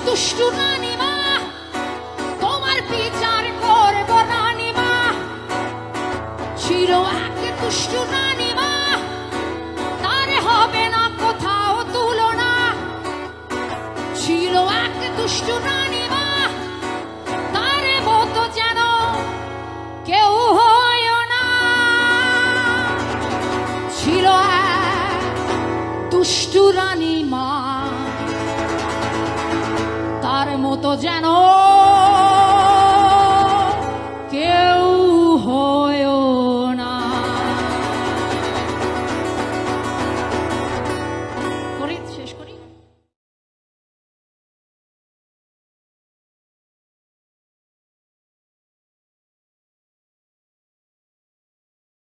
দুষ্টু রানীমা, তোমার বিচার করব রানীমা। ছিল এক দুষ্টু রানীমা, তার হবে না কোথাও তুলনা। ছিল এক দুষ্টু রানীমা, তার মতো যেন কেউ হয় না। ছিল এক দুষ্টু রানীমা, তার মতো যেন